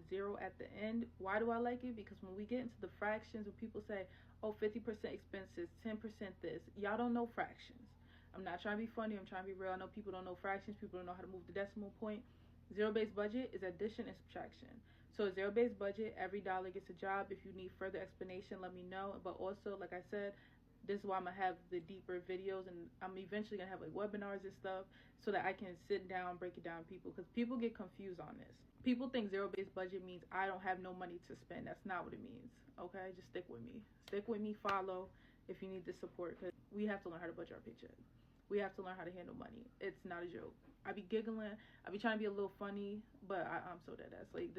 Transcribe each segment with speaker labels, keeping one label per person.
Speaker 1: 0 at the end. Why do I like it? Because when we get into the fractions, when people say, oh, 50% expenses, 10% this, y'all don't know fractions. I'm not trying to be funny, I'm trying to be real. I know people don't know fractions, people don't know how to move the decimal point. Zero-based budget is addition and subtraction. So a zero-based budget, every dollar gets a job. If you need further explanation, let me know. But also, like I said, this is why I'm gonna have the deeper videos, and I'm eventually gonna have like webinars and stuff so that I can sit down, break it down to people, because people get confused on this. People think zero-based budget means I don't have no money to spend. That's not what it means. Okay, just stick with me, follow if you need the support, because we have to learn how to budget our paycheck. We have to learn how to handle money. It's not a joke. I be giggling, I be trying to be a little funny, but I'm so dead ass. Like,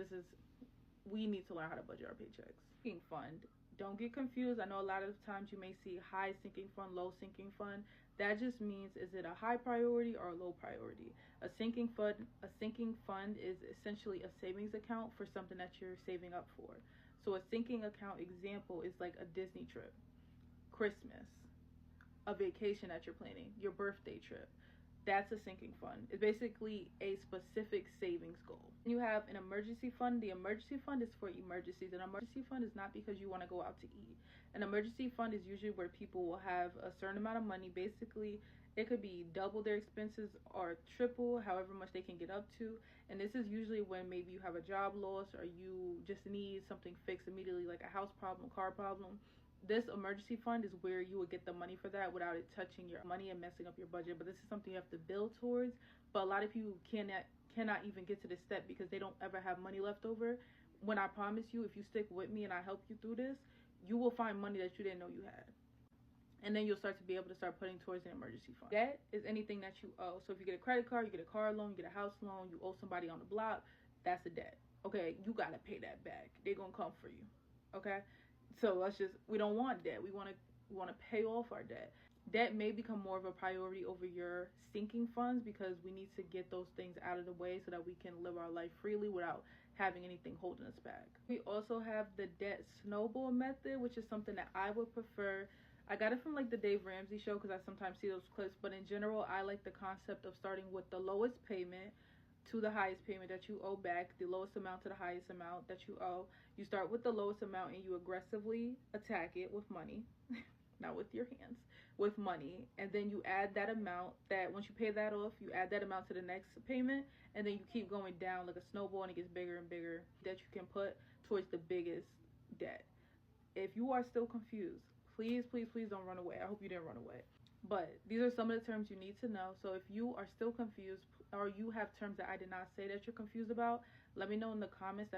Speaker 1: we need to learn how to budget our paychecks. Sinking fund. Don't get confused. I know a lot of times you may see high sinking fund, low sinking fund. That just means, is it a high priority or a low priority? A sinking fund is essentially a savings account for something that you're saving up for. So a sinking account example is like a Disney trip, Christmas, a vacation that you're planning, your birthday trip. That's a sinking fund. It's basically a specific savings goal. You have an emergency fund. The emergency fund is for emergencies. An emergency fund is not because you want to go out to eat. An emergency fund is usually where people will have a certain amount of money. Basically, it could be double their expenses or triple, however much they can get up to. And this is usually when maybe you have a job loss or you just need something fixed immediately, like a house problem, car problem. This emergency fund is where you would get the money for that without it touching your money and messing up your budget. But this is something you have to build towards. But a lot of people cannot even get to this step because they don't ever have money left over. When I promise you, if you stick with me and I help you through this, you will find money that you didn't know you had. And then you'll start to be able to start putting towards an emergency fund. Debt is anything that you owe. So if you get a credit card, you get a car loan, you get a house loan, you owe somebody on the block, that's a debt. Okay, you got to pay that back. They're going to come for you. Okay? So we don't want debt. We want to pay off our debt. Debt may become more of a priority over your sinking funds because we need to get those things out of the way so that we can live our life freely without having anything holding us back. We also have the debt snowball method, which is something that I would prefer. I got it from like the Dave Ramsey show because I sometimes see those clips, but in general, I like the concept of starting with the lowest payment to the highest payment that you owe back, the lowest amount to the highest amount that you owe. You start with the lowest amount and you aggressively attack it with money, not with your hands, with money. And then you add that amount, that once you pay that off, you add that amount to the next payment, and then you keep going down like a snowball and it gets bigger and bigger that you can put towards the biggest debt. If you are still confused, please don't run away. I hope you didn't run away. But these are some of the terms you need to know. So if you are still confused or you have terms that I did not say that you're confused about, let me know in the comments.